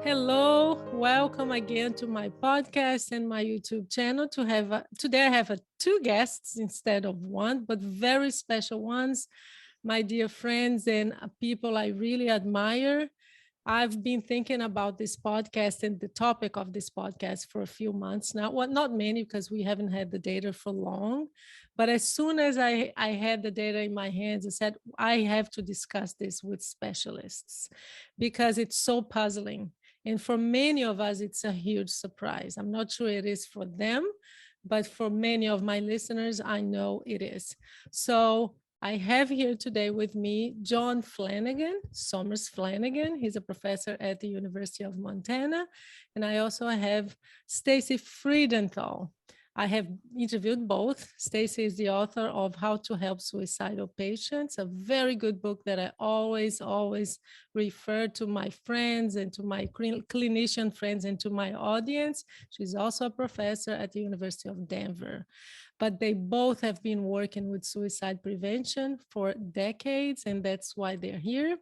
Hello, welcome again to my podcast and my YouTube channel. Today I have two guests instead of one, but very special ones, my dear friends and people I really admire. I've been thinking about this podcast and the topic of this podcast for a few months now. Well, not many because we haven't had the data for long. But as soon as I had the data in my hands, I said, I have to discuss this with specialists because it's so puzzling. And for many of us, it's a huge surprise. I'm not sure it is for them, but for many of my listeners, I know it is. So I have here today with me John Sommers-Flanagan. He's a professor at the University of Montana. And I also have Stacey Freedenthal. I have interviewed both. Stacey is the author of How to Help Suicidal Patients, a very good book that I always refer to my friends and to my clinician friends and to my audience. She's also a professor at the University of Denver. But they both have been working with suicide prevention for decades, and that's why they're here.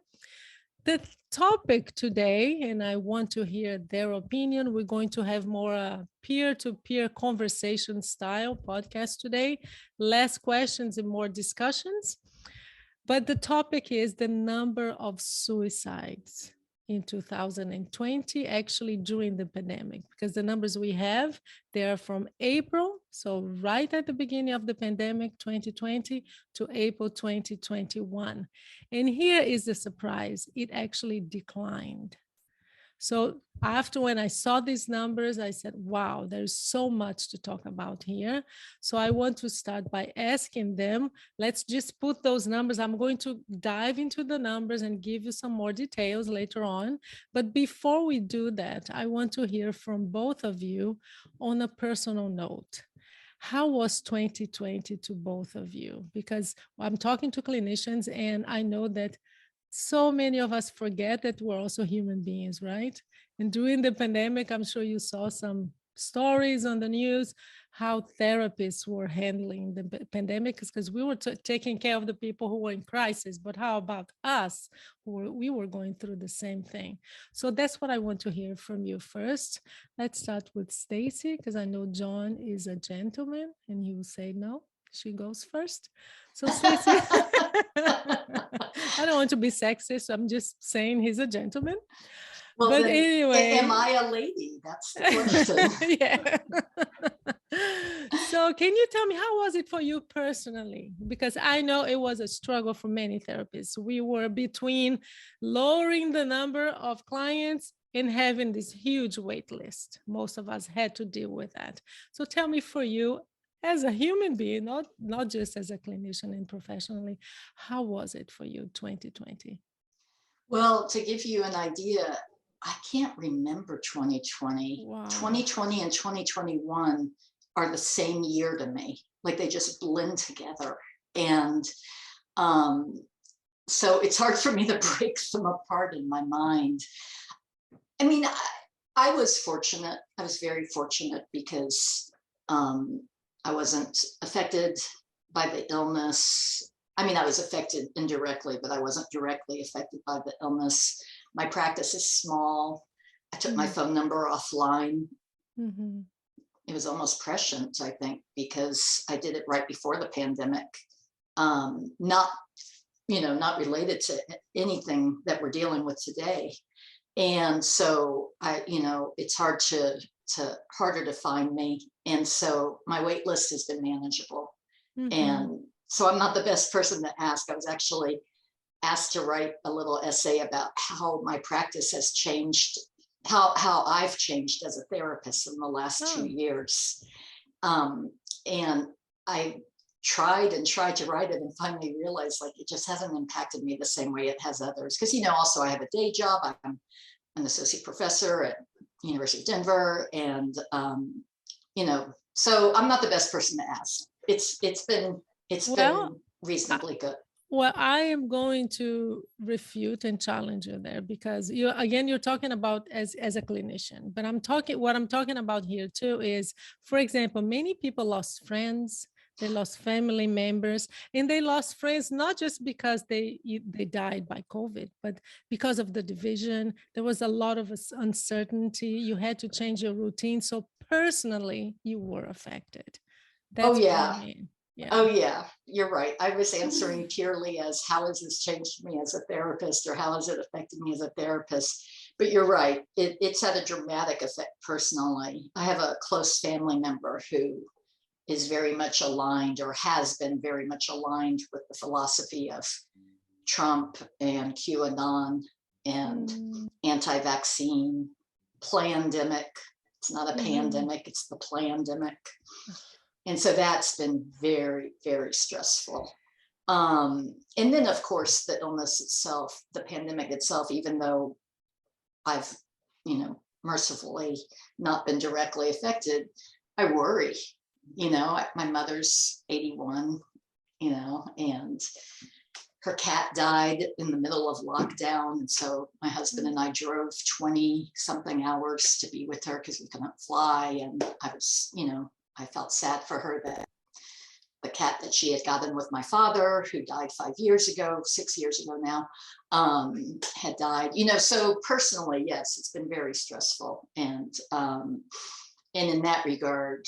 The topic today, and I want to hear their opinion, we're going to have more peer-to-peer conversation style podcast today, less questions and more discussions. But the topic is the number of suicides in 2020, actually during the pandemic, because the numbers we have, they are from April, so right at the beginning of the pandemic, 2020, to April 2021. And here is the surprise, it actually declined. So after when I saw these numbers, I said, wow, there's so much to talk about here. So I want to start by asking them, let's just put those numbers. I'm going to dive into the numbers and give you some more details later on. But before we do that, I want to hear from both of you on a personal note. How was 2020 to both of you? Because I'm talking to clinicians and I know that so many of us forget that we're also human beings, right? And during the pandemic, I'm sure you saw some stories on the news how therapists were handling the pandemic because we were taking care of the people who were in crisis. But how about us we were going through the same thing? So that's what I want to hear from you first. Let's start with Stacey because I know John is a gentleman and he will say no. She goes first. So Stacey, I don't want to be sexist. So I'm just saying he's a gentleman. Well, But then, anyway, am I a lady? That's the question. yeah. So can you tell me how was it for you personally? Because I know it was a struggle for many therapists. We were between lowering the number of clients and having this huge wait list. Most of us had to deal with that. So tell me for you as a human being, not just as a clinician and professionally, how was it for you 2020? Well, to give you an idea, I can't remember 2020. Wow. 2020 and 2021 are the same year to me. Like they just blend together. And so it's hard for me to break them apart in my mind. I mean, I was fortunate. I was very fortunate because I wasn't affected by the illness. I mean, I was affected indirectly, but I wasn't directly affected by the illness. My practice is small. I took my phone number offline. Mm-hmm. It was almost prescient, I think, because I did it right before the pandemic. Not related to anything that we're dealing with today. And so it's harder to find me. And so my wait list has been manageable. Mm-hmm. And so I'm not the best person to ask. I was actually asked to write a little essay about how my practice has changed, how I've changed as a therapist in the last 2 years. And I tried to write it and finally realized like it just hasn't impacted me the same way it has others. Because, also I have a day job. I'm an associate professor at University of Denver. And, so I'm not the best person to ask. It's been reasonably good. Well, I am going to refute and challenge you there because you're talking about as a clinician, but what I'm talking about here too is, for example, many people lost friends, They lost family members, and they lost friends, not just because they died by COVID, but because of the division. There was a lot of uncertainty. You had to change your routine. So personally, you were affected. Oh, That's what I yeah. mean. Oh, Yeah. yeah, you're right. I was answering purely as how has this changed me as a therapist, or how has it affected me as a therapist? But you're right. It's had a dramatic effect personally. I have a close family member who is very much aligned, or has been very much aligned with the philosophy of Trump and QAnon and anti-vaccine, plandemic. It's not a pandemic, it's the plandemic. And so that's been very, very stressful. And then, of course, the illness itself, the pandemic itself, even though I've, mercifully not been directly affected, I worry. My mother's 81, and her cat died in the middle of lockdown. And so my husband and I drove 20 something hours to be with her because we couldn't fly. And I was, I felt sad for her that the cat that she had gotten with my father, who died 6 years ago now, had died. So personally, yes, it's been very stressful. And in that regard,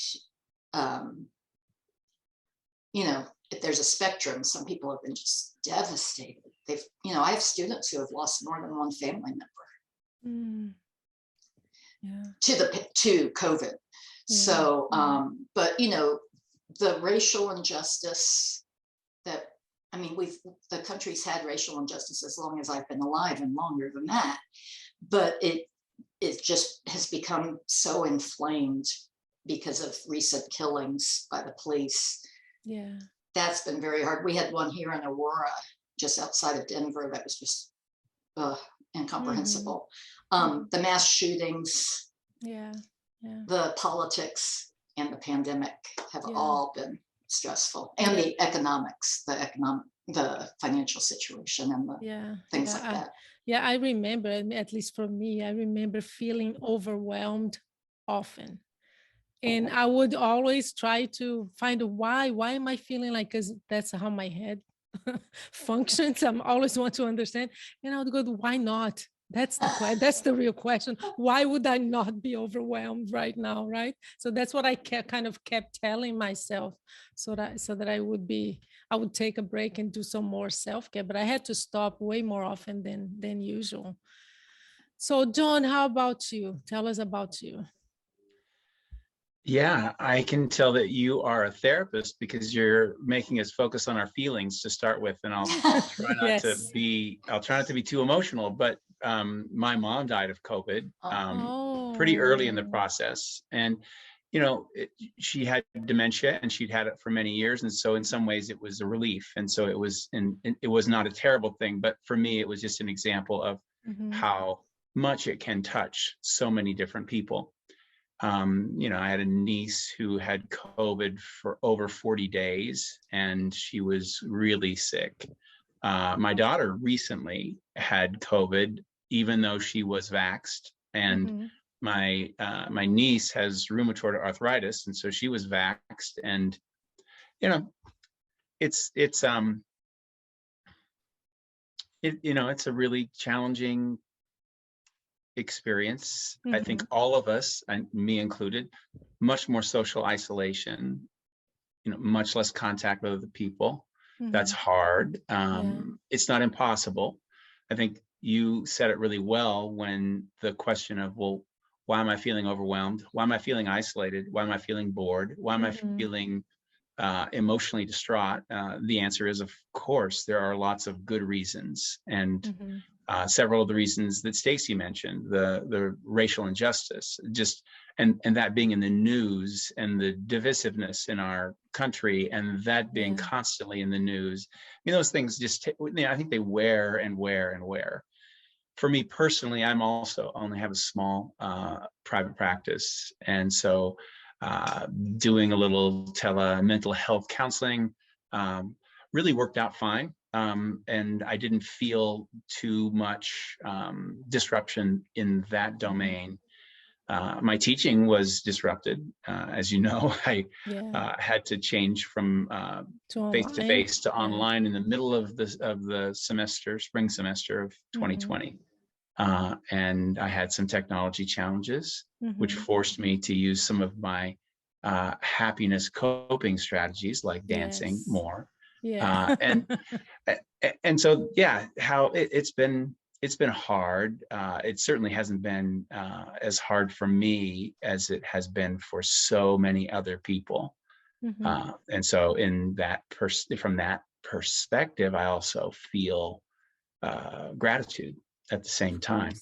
if there's a spectrum, some people have been just devastated. I have students who have lost more than one family member to COVID. So, but the racial injustice that, the country's had racial injustice as long as I've been alive, and longer than that, but it just has become so inflamed because of recent killings by the police. Yeah. That's been very hard. We had one here in Aurora, just outside of Denver, that was just incomprehensible. The mass shootings, the politics, and the pandemic have all been stressful, and the economics, the financial situation, and the things like that. Yeah, I remember, at least for me, I remember feeling overwhelmed often. And I would always try to find a why. Why am I feeling like, because that's how my head functions. I'm always want to understand. And I would go, why not? That's the real question. Why would I not be overwhelmed right now, right? So that's what I kind of kept telling myself, so that I would take a break and do some more self-care. But I had to stop way more often than usual. So John, how about you? Tell us about you. Yeah, I can tell that you are a therapist because you're making us focus on our feelings to start with, and I'll try not to be too emotional. But my mom died of COVID pretty early in the process, and she had dementia, and she'd had it for many years, and so in some ways it was a relief, and so it was not a terrible thing. But for me, it was just an example of how much it can touch so many different people. I had a niece who had COVID for over 40 days, and she was really sick. My daughter recently had COVID, even though she was vaxxed, and my niece has rheumatoid arthritis, and so she was vaxxed. And it's a really challenging experience. I think all of us, and me included, much more social isolation, much less contact with other people. That's hard. It's not impossible. I think you said it really well when the question of, well, why am I feeling overwhelmed? Why am I feeling isolated? Why am I feeling bored? Why am I feeling emotionally distraught? The answer is, of course, there are lots of good reasons. And several of the reasons that Stacey mentioned, the racial injustice, and that being in the news, and the divisiveness in our country, and that being constantly in the news. Those things just, I think they wear and wear and wear. For me personally, I'm also only have a small private practice, and so doing a little mental health counseling really worked out fine. And I didn't feel too much disruption in that domain. my teaching was disrupted. As you know, I Yeah. had to change from To face-to-face to online. Yeah. online in the middle of the semester, spring semester of 2020. And I had some technology challenges, which forced me to use some of my happiness coping strategies like dancing Yes. more. Yeah. And so, yeah, how it's been hard. It certainly hasn't been as hard for me as it has been for so many other people. And so in that from that perspective, I also feel gratitude at the same time.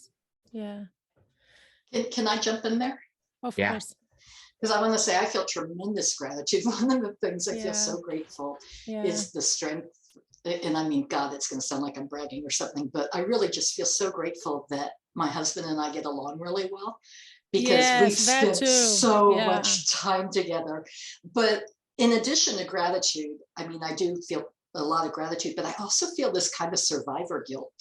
Yeah. Can I jump in there? Of Yeah. course. Because I want to say I feel tremendous gratitude. One of the things I feel so grateful is the strength. And I mean, God, it's going to sound like I'm bragging or something, but I really just feel so grateful that my husband and I get along really well, because we've spent so much time together. But in addition to gratitude, I mean, I do feel a lot of gratitude, but I also feel this kind of survivor guilt.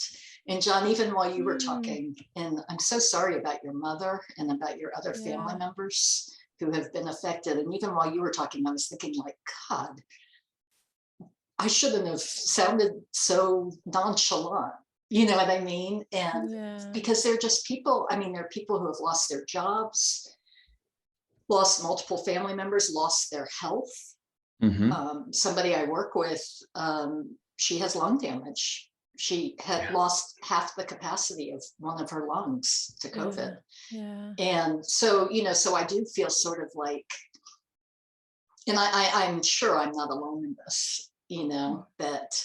And John, even while you were talking, and I'm so sorry about your mother and about your other family members who have been affected. And even while you were talking, I was thinking like, God, I shouldn't have sounded so nonchalant. You know what I mean? And because they're just people, I mean, they're people who have lost their jobs, lost multiple family members, lost their health. Somebody I work with, she has lung damage. She had lost half the capacity of one of her lungs to COVID. And so, you know, so I do feel sort of like, and I'm sure I'm not alone in this, you know, that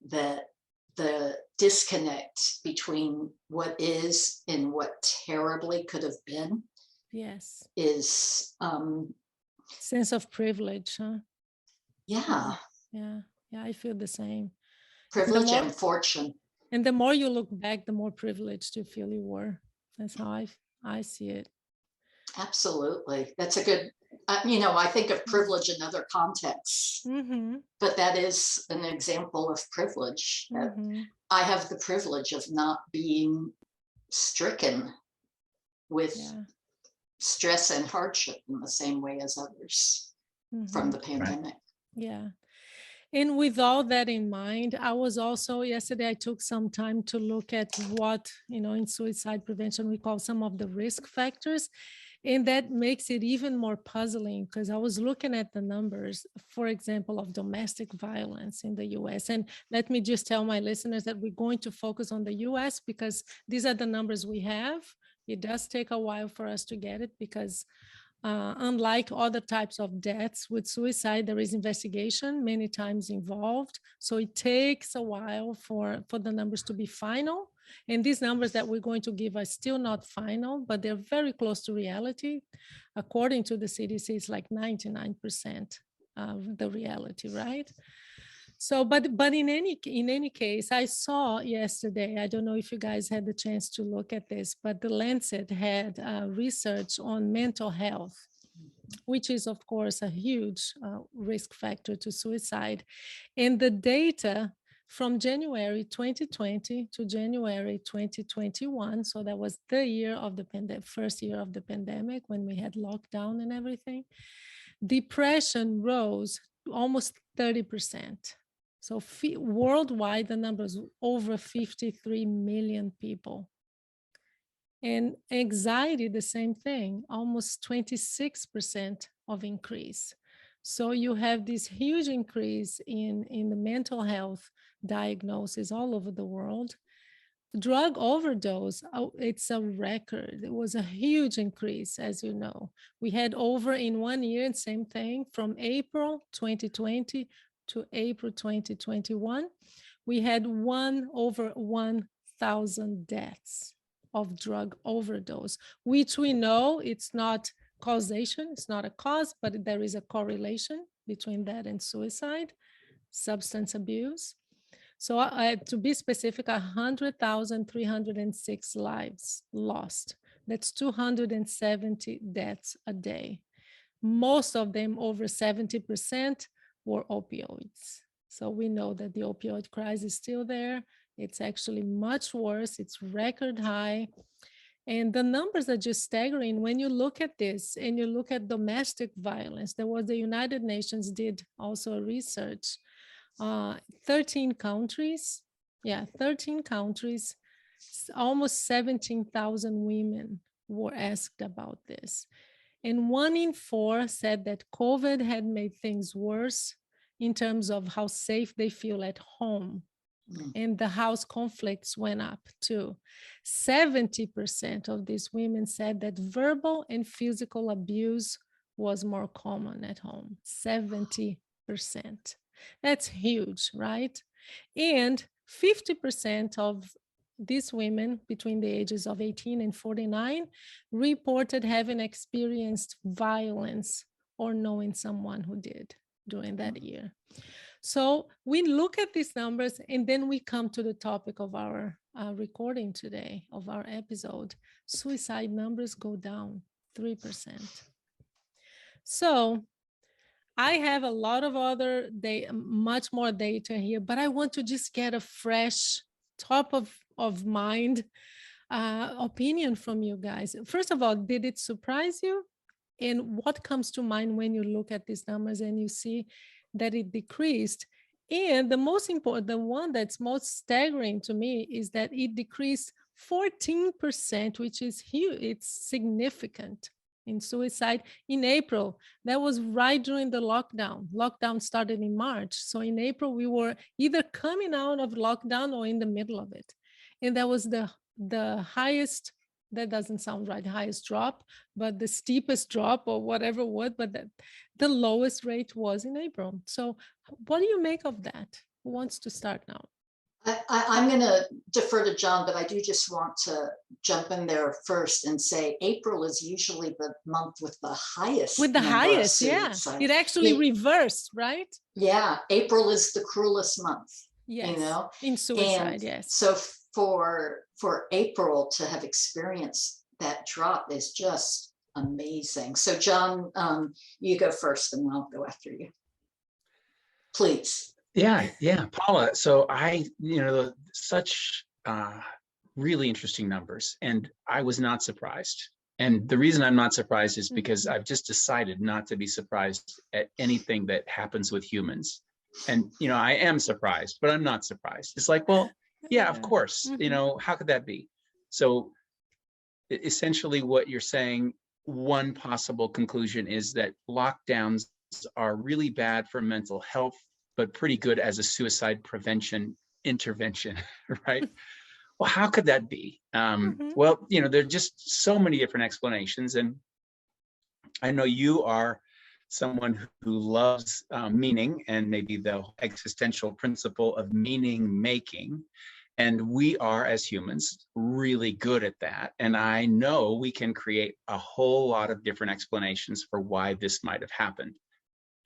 the disconnect between what is and what terribly could have been is sense of privilege, huh? Yeah, I feel the same. Privilege and fortune. And the more you look back, the more privileged you feel you were. That's how I see it. Absolutely. That's a good, you know, I think of privilege in other contexts, but that is an example of privilege. I have the privilege of not being stricken with stress and hardship in the same way as others from the pandemic. Yeah. And with all that in mind, I was also, yesterday, I took some time to look at what, you know, in suicide prevention, we call some of the risk factors. And that makes it even more puzzling, because I was looking at the numbers, for example, of domestic violence in the US. And let me just tell my listeners that we're going to focus on the US because these are the numbers we have. It does take a while for us to get it because unlike other types of deaths, with suicide, there is investigation many times involved. So it takes a while for the numbers to be final. And these numbers that we're going to give are still not final, but they're very close to reality. According to the CDC, it's like 99% of the reality, right? So, but in any case, I saw yesterday, I don't know if you guys had the chance to look at this, but the Lancet had research on mental health, which is of course a huge risk factor to suicide. And the data from January 2020 to January 2021, so that was the year of the first year of the pandemic when we had lockdown and everything, depression rose almost 30%. So worldwide, the numbers over 53 million people. And anxiety, the same thing, almost 26% of increase. So you have this huge increase in the mental health diagnosis all over the world. Drug overdose, it's a record. It was a huge increase, as you know. We had over in 1 year, and same thing, from April 2020 to April 2021, we had over 1,000 deaths of drug overdose, which we know it's not causation, it's not a cause, but there is a correlation between that and suicide, substance abuse. So to be specific, 100,306 lives lost. That's 270 deaths a day. Most of them, over 70%, were opioids. So we know that the opioid crisis is still there. It's actually much worse. It's record high. And the numbers are just staggering. When you look at this and you look at domestic violence, there was the United Nations did also a research, 13 countries, 13 countries, almost 17,000 women were asked about this. And 1 in 4 said that COVID had made things worse in terms of how safe they feel at home. And the house conflicts went up too. 70% of these women said that verbal and physical abuse was more common at home. 70%. That's huge, right? And 50% of these women between the ages of 18 and 49 reported having experienced violence or knowing someone who did during that year. So we look at these numbers and then we come to the topic of our recording today, of our episode. Suicide numbers go down 3%. So I have a lot of other much more data here, but I want to just get a fresh top of mind opinion from you guys. First of all, did it surprise you? And what comes to mind when you look at these numbers and you see that it decreased? And the most important, the one that's most staggering to me is that it decreased 14%, which is huge. It's significant in suicide in April. That was right during the lockdown. Lockdown started in March. So in April, we were either coming out of lockdown or in the middle of it. And that was the highest, that doesn't sound right, highest drop, but the steepest drop or whatever word, but the lowest rate was in April. So what do you make of that? Who wants to start now? I'm going to defer to John, but I do just want to jump in there first and say April is usually the month with the highest. With the highest, yeah. It actually reversed, right? Yeah, April is the cruelest month. Yes, you know, in suicide, and yes. So for April to have experienced that drop is just amazing. So John, you go first and I'll go after you. Please. Yeah, Paula. So such really interesting numbers, and I was not surprised. And the reason I'm not surprised is because I've just decided not to be surprised at anything that happens with humans. And, I am surprised, but I'm not surprised. It's like, well, yeah, of course, how could that be? So essentially what you're saying, one possible conclusion is that lockdowns are really bad for mental health, but pretty good as a suicide prevention intervention, right? Well, how could that be? Well, there are just so many different explanations. And I know you are someone who loves meaning and maybe the existential principle of meaning making. And we are, as humans, really good at that. And I know we can create a whole lot of different explanations for why this might have happened.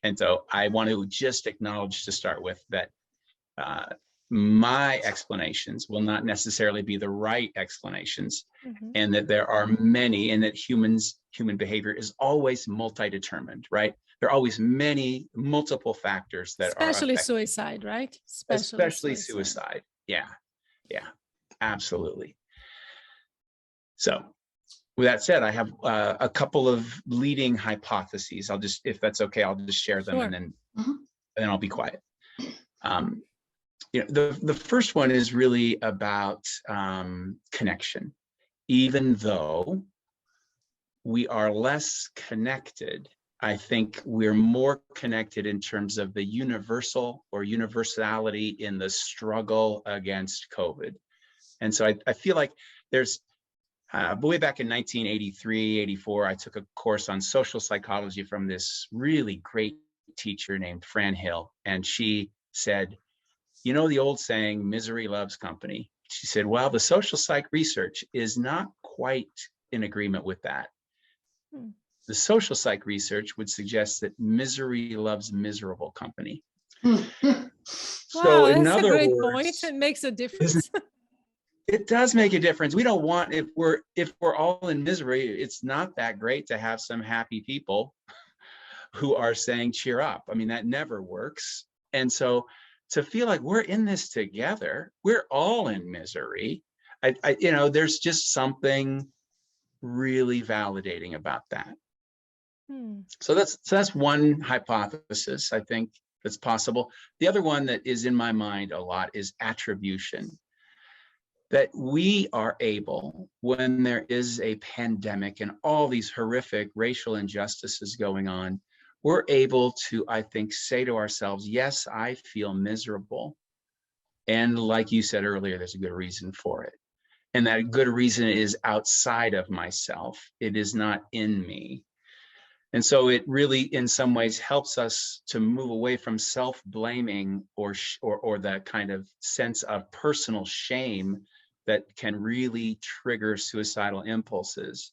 And so I want to just acknowledge to start with that my explanations will not necessarily be the right explanations, and that there are many, and that human behavior is always multi-determined, right? There are always multiple factors that especially are suicide, right? Especially suicide. Yeah, absolutely. So with that said, I have a couple of leading hypotheses. I'll just, if that's okay, I'll just share them. Sure. And then I'll be quiet. The first one is really about connection. Even though we are less connected, I think we're more connected in terms of the universal or universality in the struggle against COVID. And so I feel like there's, way back in 1983, 84, I took a course on social psychology from this really great teacher named Fran Hill. And she said, the old saying, misery loves company. She said, well, the social psych research is not quite in agreement with that. The social psych research would suggest that misery loves miserable company. So in other words, point. It makes a difference. It does make a difference. We don't want, if we're all in misery, it's not that great to have some happy people who are saying, cheer up. I mean, that never works. And so to feel like we're in this together, we're all in misery. There's just something really validating about that. Hmm. So that's one hypothesis I think that's possible. The other one that is in my mind a lot is attribution. That we are able, when there is a pandemic and all these horrific racial injustices going on, we're able to, I think, say to ourselves, yes, I feel miserable. And like you said earlier, there's a good reason for it. And that good reason is outside of myself. It is not in me. And so it really, in some ways, helps us to move away from self-blaming or that kind of sense of personal shame that can really trigger suicidal impulses,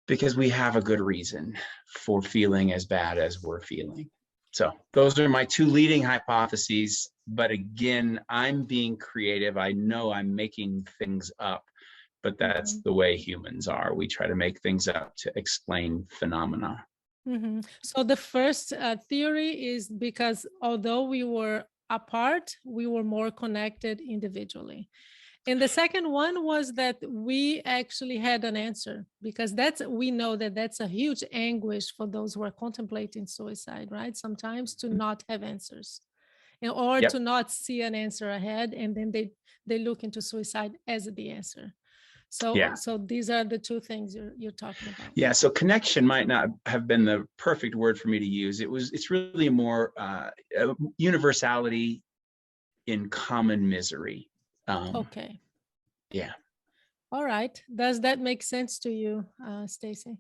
because we have a good reason for feeling as bad as we're feeling. So those are my two leading hypotheses. But again, I'm being creative. I know I'm making things up, but that's the way humans are. We try to make things up to explain phenomena. Mm-hmm. So the first theory is because although we were apart, we were more connected individually. And the second one was that we actually had an answer, because we know that that's a huge anguish for those who are contemplating suicide, right? Sometimes to not have answers, or to not see an answer ahead, and then they look into suicide as the answer. So these are the two things you're talking about. Yeah. So connection might not have been the perfect word for me to use. It's really more universality in common misery. Okay. Yeah. All right. Does that make sense to you, Stacey?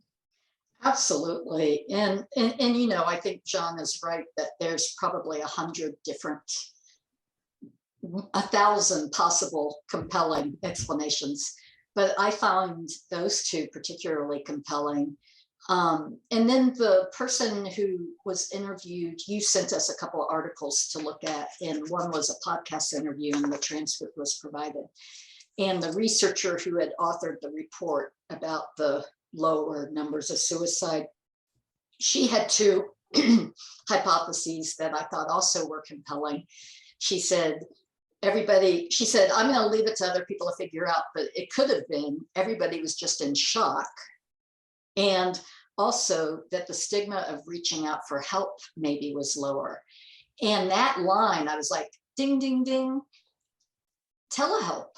Absolutely. And you know, I think John is right that there's probably 1,000 possible compelling explanations, but I found those two particularly compelling. And then the person who was interviewed, you sent us a couple of articles to look at, and one was a podcast interview and the transcript was provided. And the researcher who had authored the report about the lower numbers of suicide, she had two hypotheses that I thought also were compelling. She said, I'm going to leave it to other people to figure out, but it could have been everybody was just in shock. And also that the stigma of reaching out for help maybe was lower. And that line, I was like, ding, ding, ding, telehealth.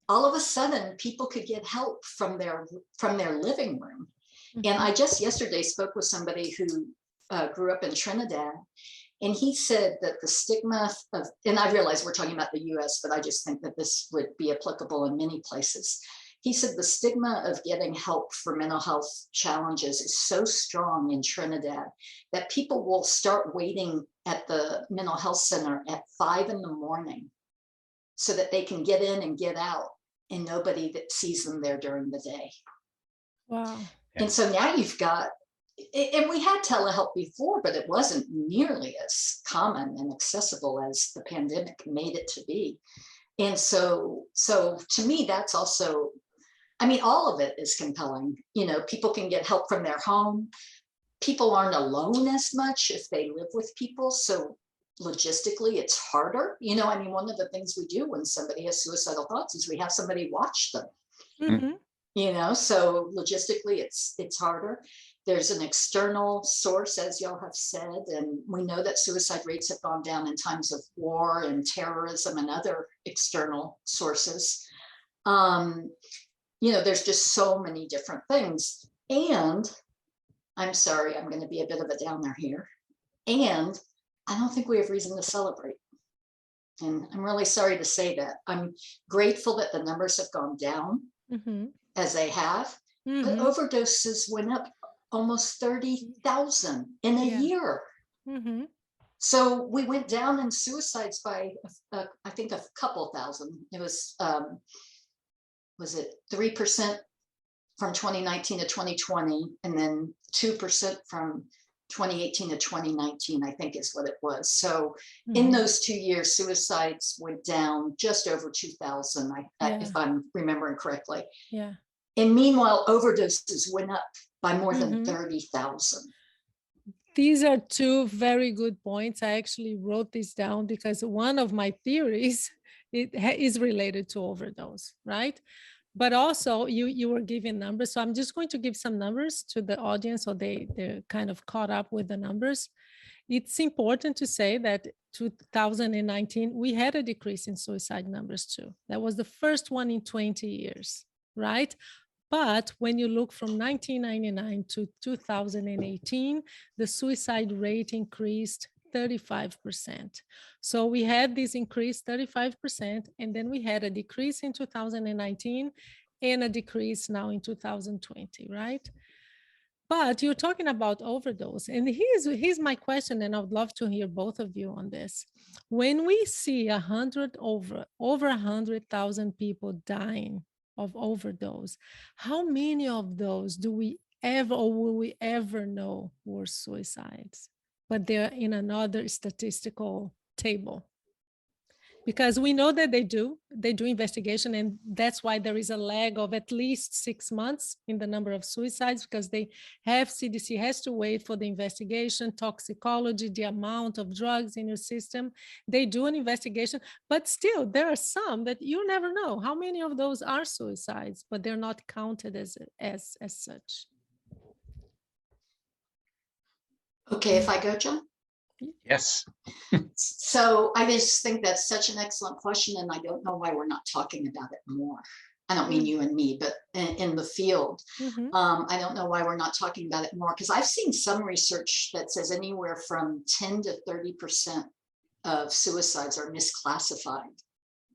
All of a sudden, people could get help from their living room. Mm-hmm. And I just yesterday spoke with somebody who grew up in Trinidad, and he said that the stigma of, and I realize we're talking about the US, but I just think that this would be applicable in many places. He said the stigma of getting help for mental health challenges is so strong in Trinidad that people will start waiting at the mental health center at 5 a.m. so that they can get in and get out, and nobody that sees them there during the day. Wow. And so now you've got, and we had telehealth before, but it wasn't nearly as common and accessible as the pandemic made it to be. And so to me, that's also, I mean, all of it is compelling. You know, people can get help from their home. People aren't alone as much if they live with people. So logistically, it's harder. You know, I mean, one of the things we do when somebody has suicidal thoughts is we have somebody watch them. Mm-hmm. You know, so logistically, it's harder. There's an external source, as y'all have said, and we know that suicide rates have gone down in times of war and terrorism and other external sources. You know, there's just so many different things. And I'm sorry, I'm going to be a bit of a downer here. And I don't think we have reason to celebrate. And I'm really sorry to say that. I'm grateful that the numbers have gone down as they have, but overdoses went up almost 30,000 in a year. So we went down in suicides by, I think, a couple thousand. It was it 3% from 2019 to 2020, and then 2% from 2018 to 2019, I think is what it was. So in those 2 years, suicides went down just over 2,000, if I'm remembering correctly. Yeah. And meanwhile, overdoses went up by more than 30,000. These are two very good points. I actually wrote this down because one of my theories is related to overdose, right? But also you were giving numbers. So I'm just going to give some numbers to the audience so they're kind of caught up with the numbers. It's important to say that 2019, we had a decrease in suicide numbers too. That was the first one in 20 years, right? But when you look from 1999 to 2018, the suicide rate increased 35%. So we had this increase 35%, and then we had a decrease in 2019 and a decrease now in 2020, right? But you're talking about overdose, and here's my question, and I would love to hear both of you on this. When we see over 100,000 people dying of overdose, how many of those do we ever or will we ever know were suicides? But they're in another statistical table. Because we know that they do investigation, and that's why there is a lag of at least 6 months in the number of suicides, because CDC has to wait for the investigation, toxicology, the amount of drugs in your system. They do an investigation, but still there are some that you never know how many of those are suicides, but they're not counted as such. Okay, if I go, John? Yes. So I just think that's such an excellent question, and I don't know why we're not talking about it more. I don't mean you and me, but in the field. I don't know why we're not talking about it more, because I've seen some research that says anywhere from 10 to 30% of suicides are misclassified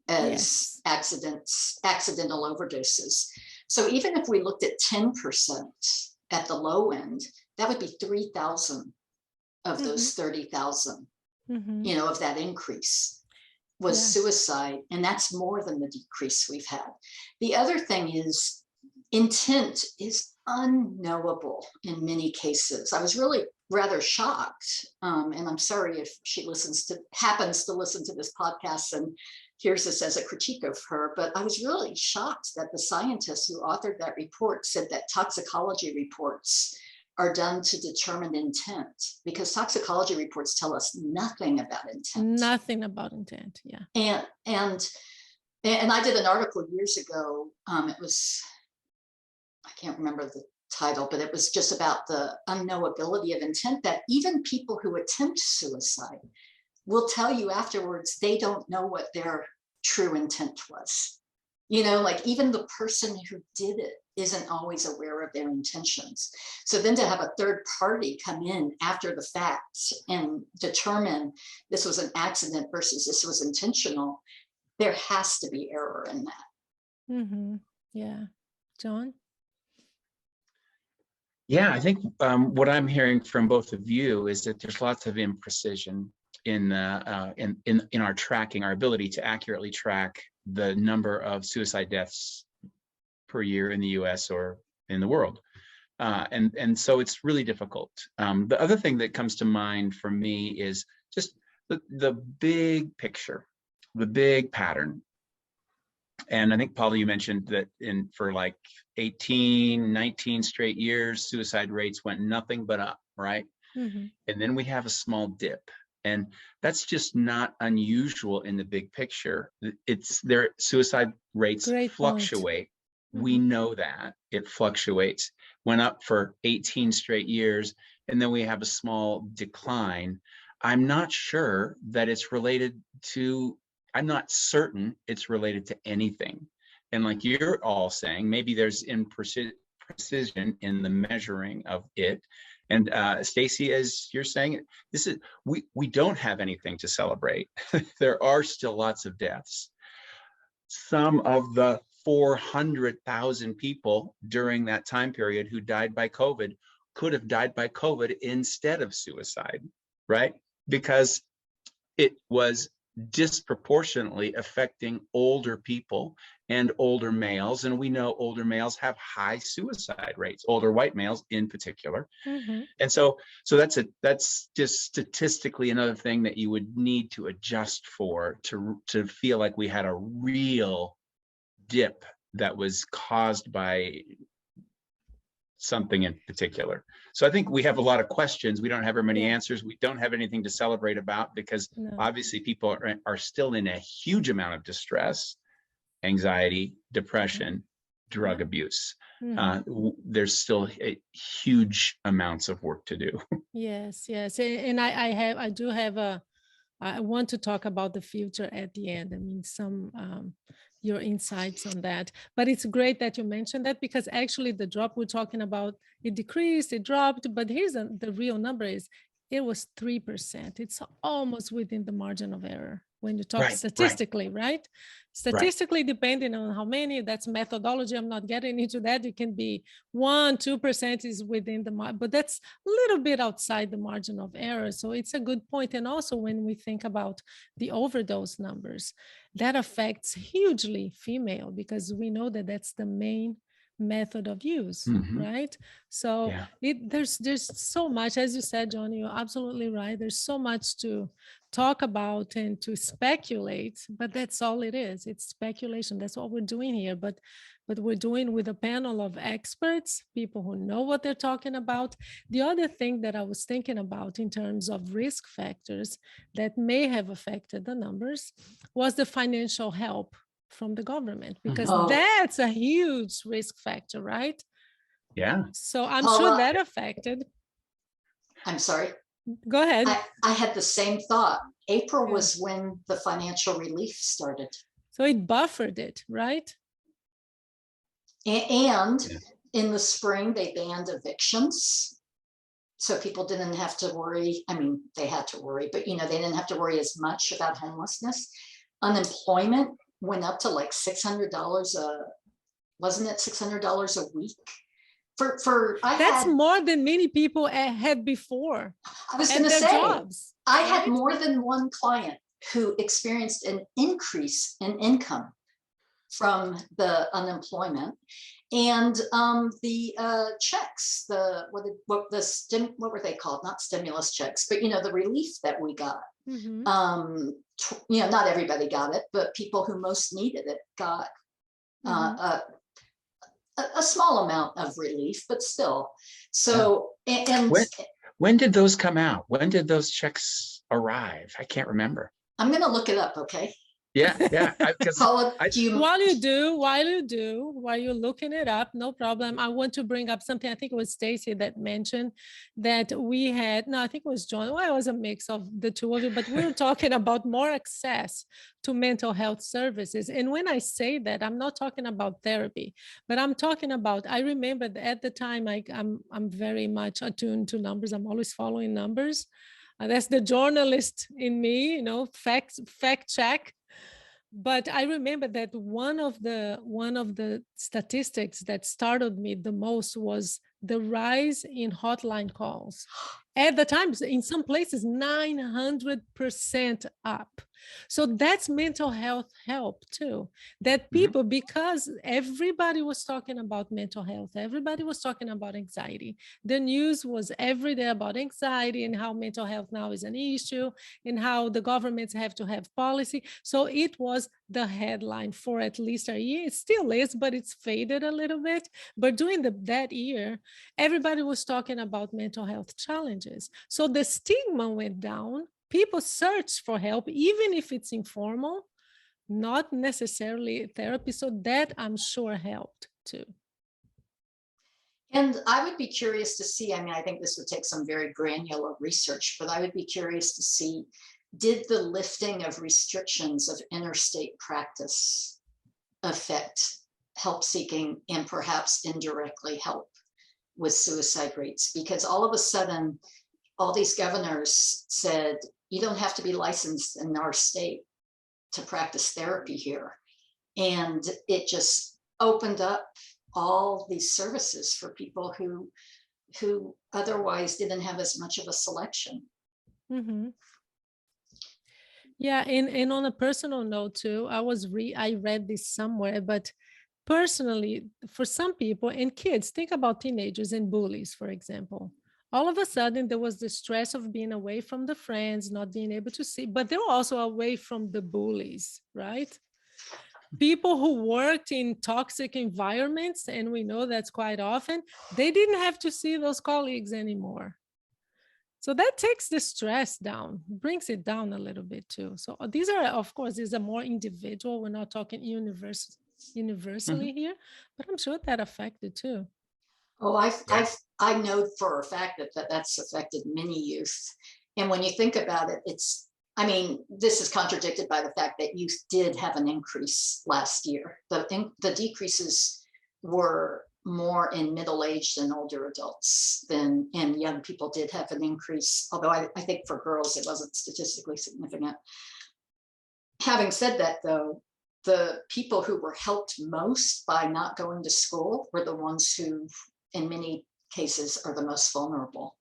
as accidental overdoses. So even if we looked at 10% at the low end, that would be 3,000 of those 30,000, of that increase was suicide. And that's more than the decrease we've had. The other thing is intent is unknowable in many cases. I was really rather shocked. And I'm sorry if she happens to listen to this podcast and hears this as a critique of her, but I was really shocked that the scientists who authored that report said that toxicology reports are done to determine intent, because toxicology reports tell us nothing about intent. Nothing about intent, yeah. And I did an article years ago. It was, I can't remember the title, but it was just about the unknowability of intent, that even people who attempt suicide will tell you afterwards they don't know what their true intent was. Like even the person who did it isn't always aware of their intentions. So then to have a third party come in after the fact and determine this was an accident versus this was intentional, there has to be error in that. Yeah. John? Yeah, I think what I'm hearing from both of you is that there's lots of imprecision in our tracking, our ability to accurately track the number of suicide deaths per year in the US or in the world. And so it's really difficult. The other thing that comes to mind for me is just the big picture, the big pattern. And I think, Paula, you mentioned that for like 18, 19 straight years, suicide rates went nothing but up, right? And then we have a small dip. And that's just not unusual in the big picture. Their suicide rates fluctuate. We know that it fluctuates, went up for 18 straight years, and then we have a small decline. I'm not sure that it's related to, I'm not certain it's related to anything. And like you're all saying, maybe there's imprecision in the measuring of it. And Stacey, as you're saying, we don't have anything to celebrate. There are still lots of deaths. Some of the 400,000 people during that time period who died by COVID could have died by COVID instead of suicide, right? Because it was disproportionately affecting older people and older males. And we know older males have high suicide rates, older white males in particular. And so that's just statistically another thing that you would need to adjust for to feel like we had a real dip that was caused by something in particular. So I think we have a lot of questions. We don't have very many answers. We don't have anything to celebrate about, because obviously people are still in a huge amount of distress, anxiety, depression, drug abuse. There's still huge amounts of work to do. Yes, yes. And I do have I want to talk about the future at the end. I mean, some your insights on that. But it's great that you mentioned that, because actually the drop we're talking about, it decreased, it dropped, but here's the real number is it was 3%. It's almost within the margin of error when you talk statistically, right? Statistically, depending on how many, that's methodology. I'm not getting into that. It can be 1-2% is within the margin, but that's a little bit outside the margin of error. So it's a good point. And also when we think about the overdose numbers, that affects hugely female, because we know that that's the main method of use, right? So there's so much, as you said, John, you're absolutely right. There's so much to talk about and to speculate, but that's all it is. It's speculation. That's what we're doing here. But we're doing with a panel of experts, people who know what they're talking about. The other thing that I was thinking about in terms of risk factors that may have affected the numbers was the financial help from the government, because that's a huge risk factor, right? Yeah. So I'm sure that affected. I'm sorry. Go ahead. I had the same thought. April was when the financial relief started. So it buffered it, right? And in the spring, they banned evictions. So people didn't have to worry. I mean, they had to worry, but they didn't have to worry as much about homelessness. Unemployment went up to like $600 wasn't it $600 a week? That's more than many people had before. I was going to say, jobs, I had more than one client who experienced an increase in income from the unemployment, and the checks, what were they called? Not stimulus checks, but the relief that we got. Not everybody got it, but people who most needed it got a small amount of relief, but still. So, and when did those come out? When did those checks arrive? I can't remember. I'm going to look it up. Okay. Yeah. While you're looking it up, no problem. I want to bring up something. I think it was Stacey that mentioned that we had, no, I think it was John. Well, it was a mix of the two of you, but we were talking about more access to mental health services. And when I say that, I'm not talking about therapy, but I'm talking about, I remember that at the time, I'm very much attuned to numbers. I'm always following numbers. That's the journalist in me, fact check. But I remember that one of the statistics that startled me the most was the rise in hotline calls. At the time, in some places, 900% up. So that's mental health help too. That people, because everybody was talking about mental health, everybody was talking about anxiety. The news was every day about anxiety and how mental health now is an issue and how the governments have to have policy. So it was the headline for at least a year. It still is, but it's faded a little bit. But during that year, everybody was talking about mental health challenges. So the stigma went down. People search for help, even if it's informal, not necessarily therapy. So that I'm sure helped too. And I would be curious to see, I think this would take some very granular research, but I would be curious to see, did the lifting of restrictions of interstate practice affect help seeking and perhaps indirectly help with suicide rates? Because all of a sudden, all these governors said, you don't have to be licensed in our state to practice therapy here. And it just opened up all these services for people who otherwise didn't have as much of a selection. Yeah, and on a personal note too, I read this somewhere, but personally, for some people and kids, think about teenagers and bullies, for example. All of a sudden, there was the stress of being away from the friends, not being able to see, but they were also away from the bullies, right? People who worked in toxic environments, and we know that's quite often, they didn't have to see those colleagues anymore. So that takes the stress down, brings it down a little bit too. So these are more individual. We're not talking universally here, but I'm sure that affected too. Oh, Yeah. I know for a fact that that's affected many youth. And when you think about it, I mean, this is contradicted by the fact that youth did have an increase last year. The decreases were more in middle-aged and older adults and young people did have an increase, although I think for girls it wasn't statistically significant. Having said that, though, the people who were helped most by not going to school were the ones who, in many cases, are the most vulnerable.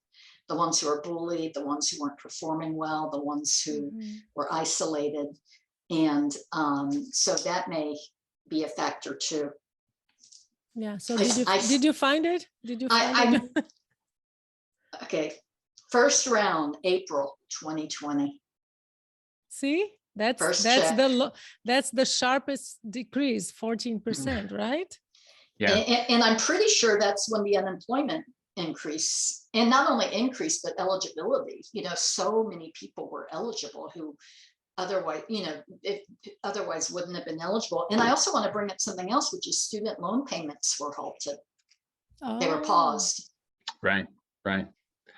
The ones who are bullied, the ones who weren't performing well, the ones who were isolated. And so that may be a factor too. Yeah. So did you find it? Did you find it? Okay. First round, April 2020. See, that's the sharpest decrease, 14%, right? Yeah. And I'm pretty sure that's when the unemployment increase, and not only increase, but eligibility. You know, so many people were eligible who otherwise, you know, otherwise wouldn't have been eligible. And I also want to bring up something else, which is student loan payments were halted. They were paused. Right.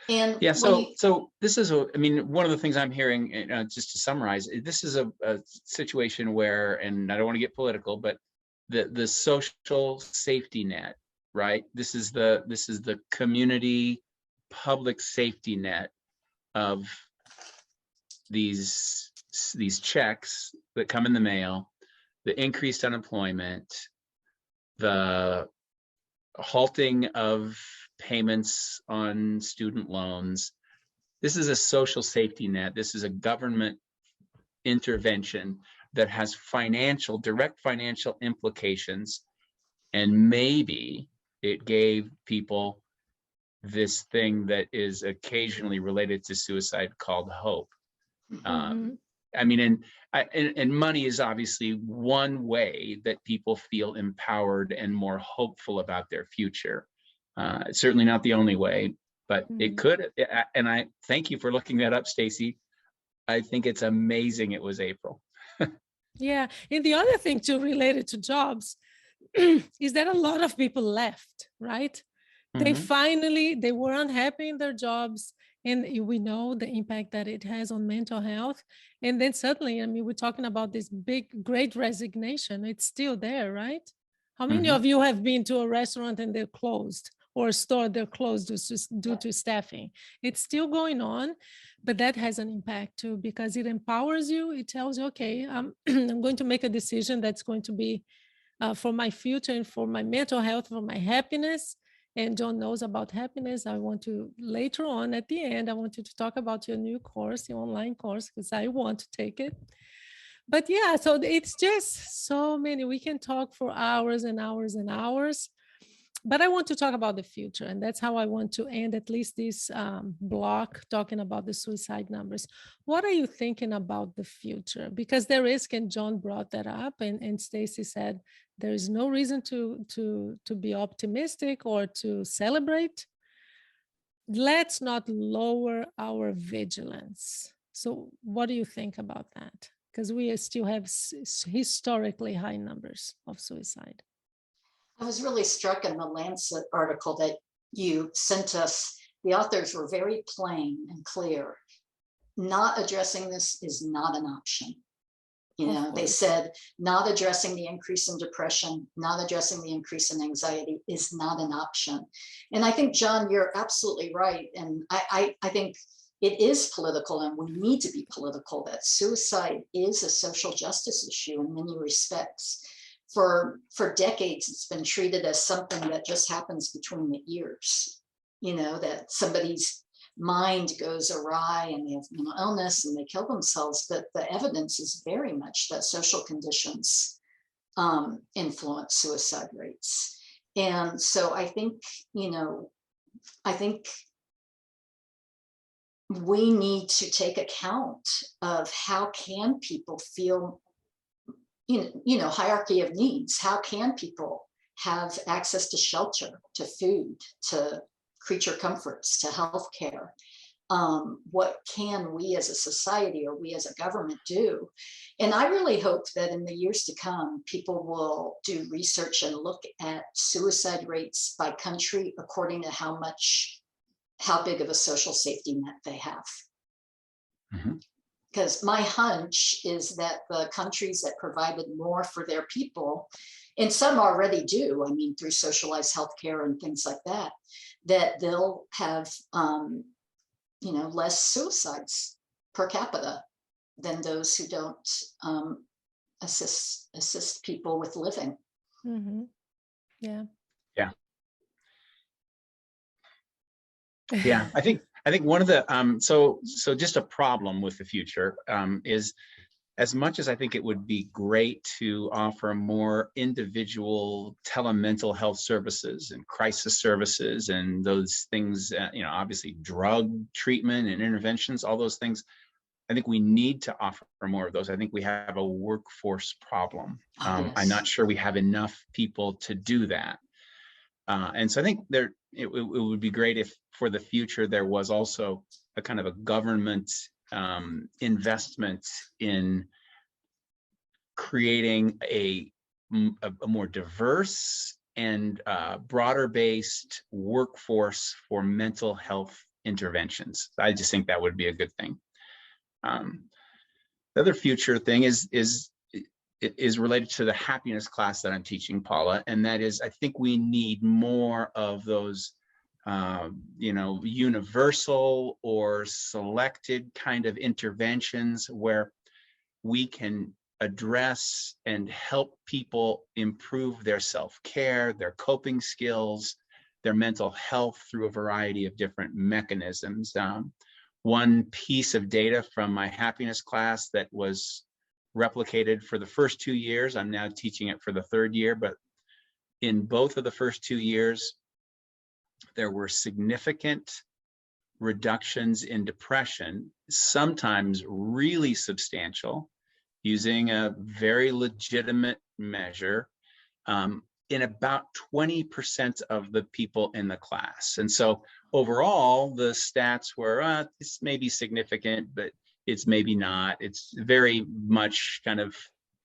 And yeah, so this is I mean, one of the things I'm hearing, just to summarize, this is a situation where, and I don't want to get political, but the social safety net, right? This is the community public safety net of these checks that come in the mail, the increased unemployment, the halting of payments on student loans. This is a social safety net. This is a government intervention that has direct financial implications. And maybe it gave people this thing that is occasionally related to suicide called hope. I mean, and money is obviously one way that people feel empowered and more hopeful about their future. It's certainly not the only way, but it could. And I thank you for looking that up, Stacey. I think it's amazing it was April. Yeah. And the other thing too, related to jobs, is that a lot of people left, right? They were unhappy in their jobs. And we know the impact that it has on mental health. And then suddenly, I mean, we're talking about this great resignation. It's still there, right? How many of you have been to a restaurant and they're closed, or a store they're closed due to staffing? It's still going on, but that has an impact too, because it empowers you. It tells you, okay, I'm going to make a decision that's going to be for my future and for my mental health, for my happiness. And John knows about happiness. I want to, later on at the end, I want you to talk about your new course, your online course, because I want to take it. But yeah, so it's just so many. We can talk for hours and hours and hours. But I want to talk about the future. And that's how I want to end at least this block, talking about the suicide numbers. What are you thinking about the future? Because there is, and John brought that up, and Stacey said, there is no reason to be optimistic or to celebrate. Let's not lower our vigilance. So what do you think about that? Because we still have historically high numbers of suicide. I was really struck in the Lancet article that you sent us. The authors were very plain and clear. Not addressing this is not an option. You know, they said not addressing the increase in depression, not addressing the increase in anxiety is not an option. And I think, John, you're absolutely right. And I think it is political, and we need to be political, that suicide is a social justice issue in many respects. For decades, it's been treated as something that just happens between the ears, you know, that somebody's mind goes awry and they have mental illness and they kill themselves. But the evidence is very much that social conditions influence suicide rates. And so I think, you know, I think we need to take account of how can people feel, you know, hierarchy of needs. How can people have access to shelter, to food, to creature comforts, to healthcare? what can we as a society or we as a government do? And I really hope that in the years to come, people will do research and look at suicide rates by country according to how big of a social safety net they have. Because my hunch is that the countries that provided more for their people, and some already do, I mean, through socialized healthcare and things like that, that they'll have, less suicides per capita than those who don't assist people with living. Yeah. Yeah. Yeah. I think one of the so just a problem with the future is, as much as I think it would be great to offer more individual telemental health services and crisis services and those things, obviously drug treatment and interventions, all those things, I think we need to offer more of those. I think we have a workforce problem. Yes. I'm not sure we have enough people to do that. And so I think it would be great if for the future there was also a kind of a government investment in creating a more diverse and broader based workforce for mental health interventions. I just think that would be a good thing. The other future thing is related to the happiness class that I'm teaching, Paula, and that is I think we need more of those universal or selected kind of interventions where we can address and help people improve their self-care, their coping skills, their mental health through a variety of different mechanisms. One piece of data from my happiness class that was replicated for the first 2 years, I'm now teaching it for the third year, but in both of the first 2 years, there were significant reductions in depression, sometimes really substantial, using a very legitimate measure, in about 20% of the people in the class. And so overall, the stats were, this may be significant, but it's maybe not. It's very much kind of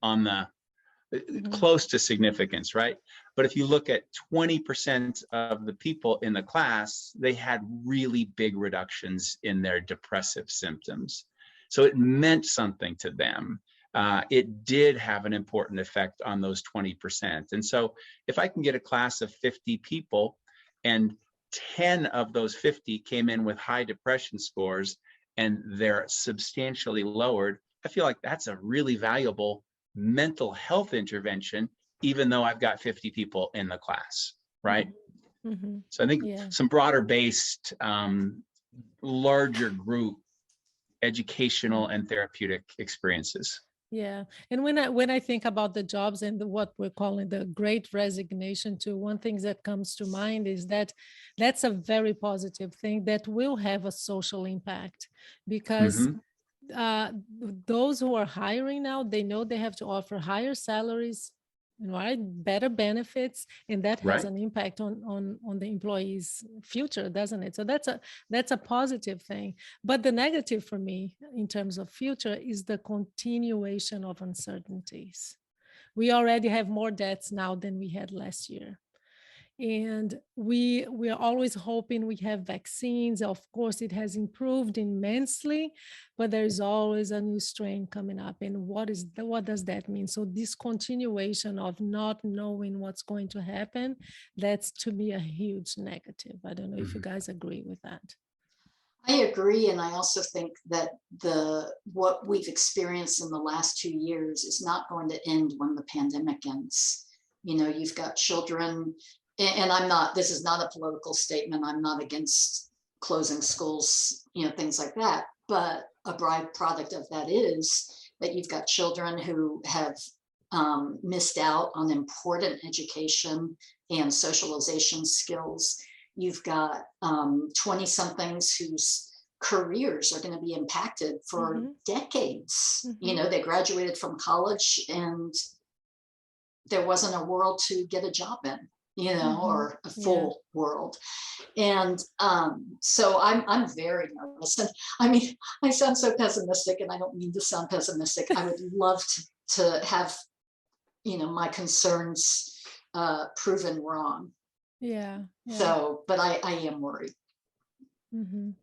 on the close to significance, right? But if you look at 20% of the people in the class, they had really big reductions in their depressive symptoms. So it meant something to them. It did have an important effect on those 20%. And so if I can get a class of 50 people and 10 of those 50 came in with high depression scores and they're substantially lowered, I feel like that's a really valuable mental health intervention, even though I've got 50 people in the class, right? So I think some broader based, larger group educational and therapeutic experiences. Yeah, and when I think about the jobs and what we're calling the Great Resignation too, one thing that comes to mind is that that's a very positive thing that will have a social impact, because those who are hiring now, they know they have to offer higher salaries, right, better benefits, and that has an impact on the employee's future, doesn't it? So that's a positive thing. But the negative for me in terms of future is the continuation of uncertainties. We already have more deaths now than we had last year. And we are always hoping we have vaccines. Of course, it has improved immensely, but there's always a new strain coming up. And what does that mean? So this continuation of not knowing what's going to happen, that's to me a huge negative. I don't know if you guys agree with that. I agree, and I also think that what we've experienced in the last 2 years is not going to end when the pandemic ends. You've got children. And this is not a political statement. I'm not against closing schools, things like that. But a byproduct of that is that you've got children who have missed out on important education and socialization skills. You've got 20-somethings whose careers are going to be impacted for decades. They graduated from college and there wasn't a world to get a job in. you know, or a Yeah. full world. And so I'm very nervous. And I mean, I sound so pessimistic, and I don't mean to sound pessimistic. I would love to have, you know, my concerns proven wrong. Yeah. Yeah. So, but I am worried. Mhm.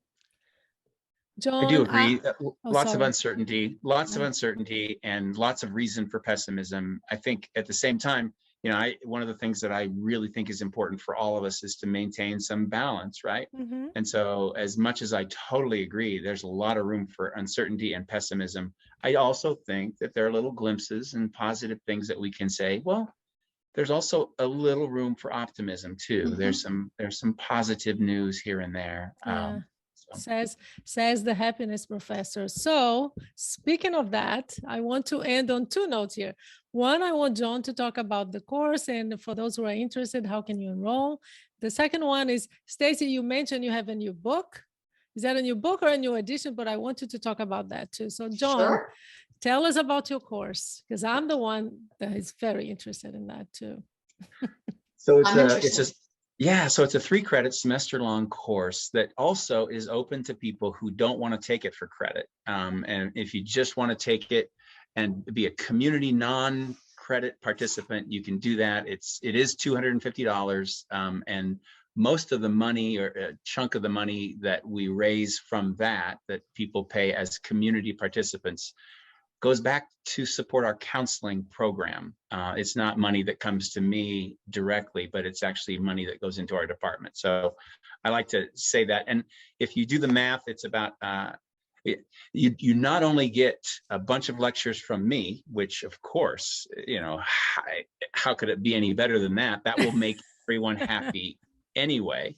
I do John, agree. oh, Lots of sorry. uncertainty, and lots of reason for pessimism. I think at the same time, you know, one of the things that I really think is important for all of us is to maintain some balance, right? Mhm. And so, as much as I totally agree, there's a lot of room for uncertainty and pessimism. I also think that there are little glimpses and positive things that we can say. Well, there's also a little room for optimism too. Mm-hmm. There's some positive news here and there. Yeah. So. Says the happiness professor. So speaking of that, I want to end on two notes here. One, I want John to talk about the course, and for those who are interested, how can you enroll? The second one is, Stacey, you mentioned you have a new book. Is that a new book or a new edition? But I want you to talk about that too. So John, Sure. tell us about your course, because I'm the one that is very interested in that too. So I'm interested. so it's a 3-credit semester-long course that also is open to people who don't want to take it for credit. And if you just want to take it and be a community non-credit participant, you can do that. It is $250, and most of the money, or a chunk of the money that we raise from that people pay as community participants, goes back to support our counseling program. It's not money that comes to me directly, but it's actually money that goes into our department. So I like to say that. And if you do the math, it's about, you not only get a bunch of lectures from me, which of course, you know, how could it be any better than that? That will make everyone happy anyway.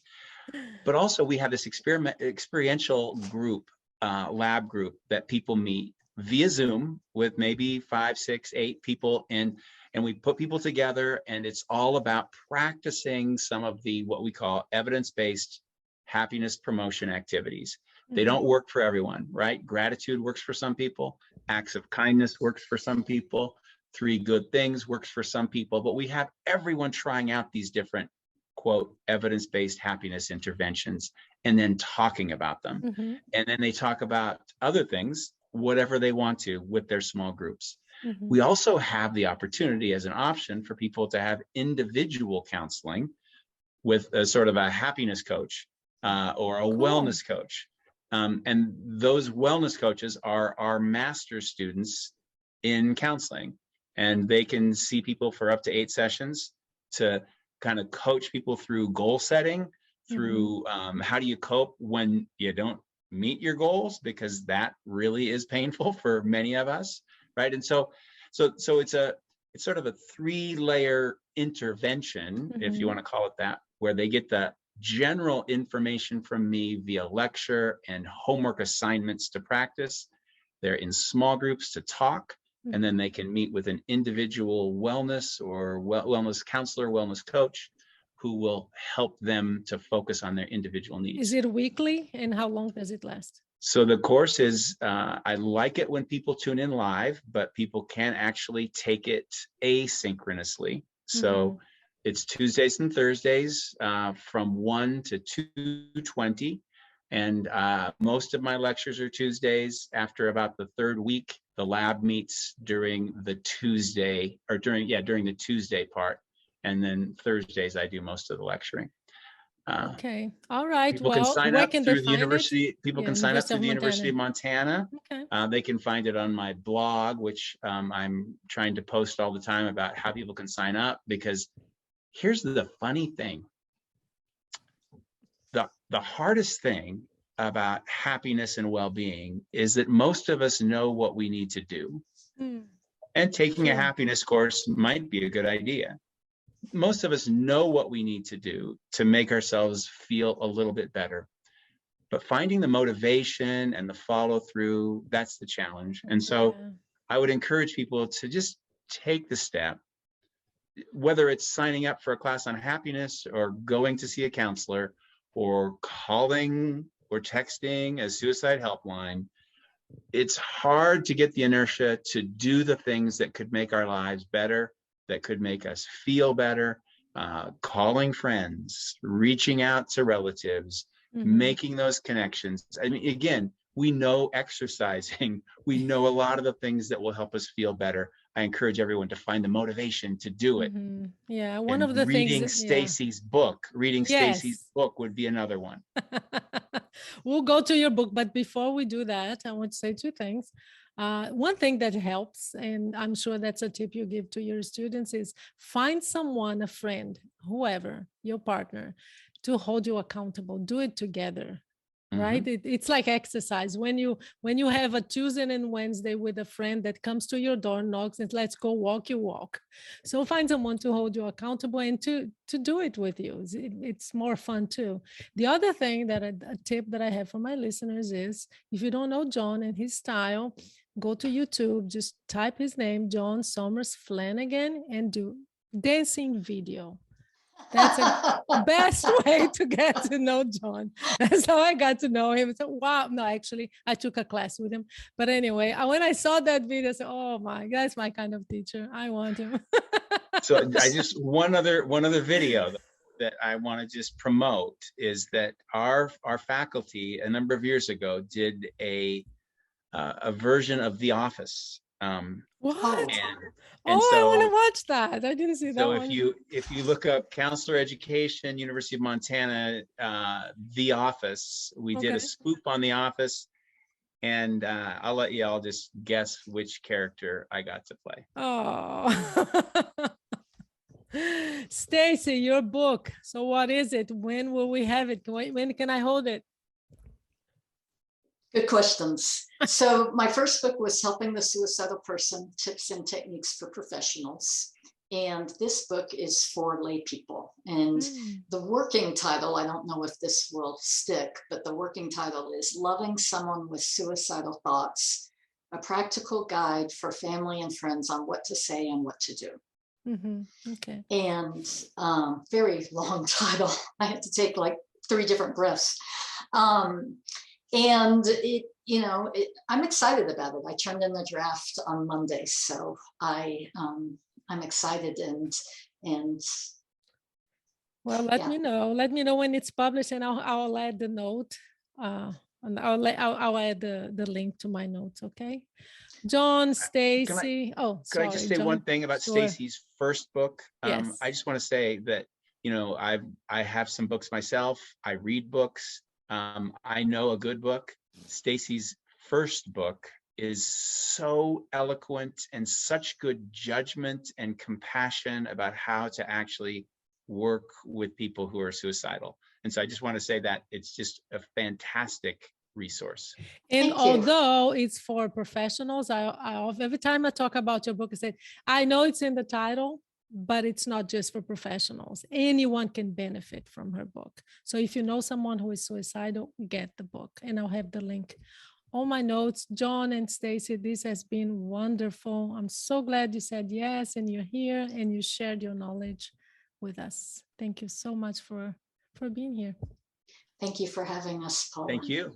But also we have this experiential group, lab group that people meet via Zoom with maybe 5, 6, 8 people, and we put people together, and it's all about practicing some of the what we call evidence-based happiness promotion activities. They don't work for everyone, right? Gratitude works for some people, acts of kindness works for some people, 3 good things works for some people, but we have everyone trying out these different, quote, evidence-based happiness interventions, and then talking about them. Mm-hmm. And then they talk about other things, whatever they want to, with their small groups. Mm-hmm. We also have the opportunity as an option for people to have individual counseling with a sort of a happiness coach or a wellness coach. And those wellness coaches are our master's students in counseling. And they can see people for up to 8 sessions to kind of coach people through goal setting, through how do you cope when you don't meet your goals, because that really is painful for many of us, right? And so it's sort of a 3-layer intervention, if you want to call it that, where they get the general information from me via lecture and homework assignments to practice. They're in small groups to talk, and then they can meet with an individual wellness or wellness counselor, wellness coach, who will help them to focus on their individual needs. Is it weekly, and how long does it last? So the course is, I like it when people tune in live, but people can actually take it asynchronously. So it's Tuesdays and Thursdays from 1 to 2:20. And most of my lectures are Tuesdays. After about the 3rd week, the lab meets during the Tuesday, or during the Tuesday part. And then Thursdays, I do most of the lecturing. Okay. All right. People can sign where up can through they the find university. it? People Yeah, can sign up through the University University of Montana. Okay. They can find it on my blog, which I'm trying to post all the time about how people can sign up. Because here's the funny thing. The hardest thing about happiness and well-being is that most of us know what we need to do. And taking a happiness course might be a good idea. Most of us know what we need to do to make ourselves feel a little bit better. But finding the motivation and the follow through, that's the challenge. And so I would encourage people to just take the step, whether it's signing up for a class on happiness, or going to see a counselor, or calling or texting a suicide helpline. It's hard to get the inertia to do the things that could make our lives better, that could make us feel better. calling friends, reaching out to relatives, making those connections. I mean, again, we know exercising, we know a lot of the things that will help us feel better. I encourage everyone to find the motivation to do it. Yeah, one And of the reading things. Stacey's book, Stacey's Yes. book would be another one. We'll go to your book, but before we do that, I want to say two things. One thing that helps, and I'm sure that's a tip you give to your students, is find someone, a friend, whoever, your partner, to hold you accountable. Do it together. Right? It's like exercise. When you have a Tuesday and Wednesday with a friend that comes to your door, knocks, and let's go walk, you walk. So find someone to hold you accountable and to do it with you. It's more fun too. The other thing that a tip that I have for my listeners is, if you don't know John and his style, go to YouTube, just type his name, John Sommers-Flanagan, and do dancing video. That's the best way to get to know John. That's how I got to know him. So, wow. No, actually, I took a class with him. But anyway, when I saw that video, I said, oh my, that's my kind of teacher. I want him. So I just, one other video that I want to just promote is that our faculty a number of years ago did a version of The Office. What? And so, I want to watch that. I didn't see that so one. if you look up counselor education, University of Montana, The Office, we did a spoof on The Office, and I'll let you all just guess which character I got to play. Oh. Stacey, your book. So what is it? When will we have it? When can I hold it? Good questions. So my first book was Helping the Suicidal Person, Tips and Techniques for Professionals. And this book is for lay people. And the working title, I don't know if this will stick, but the working title is Loving Someone with Suicidal Thoughts, a practical guide for family and friends on what to say and what to do. Okay. And very long title. I had to take like 3 different breaths. And I'm excited about it. I turned in the draft on Monday, so I'm excited and. Well, let me know. Let me know when it's published, and I'll add the note. And I'll add the link to my notes. Okay. John, Stacey. Could I just say John? One thing about Stacey's first book? Yes. I just want to say that I have some books myself. I read books. I know a good book. Stacey's first book is so eloquent and such good judgment and compassion about how to actually work with people who are suicidal. And so I just want to say that it's just a fantastic resource. And although it's for professionals, I every time I talk about your book, I say, I know it's in the title, but it's not just for professionals. Anyone can benefit from her book. So if you know someone who is suicidal, get the book, and I'll have the link on my notes. John and Stacey, this has been wonderful. I'm so glad you said yes, and you're here and you shared your knowledge with us. Thank you so much for being here. Thank you for having us, Paul. Thank you.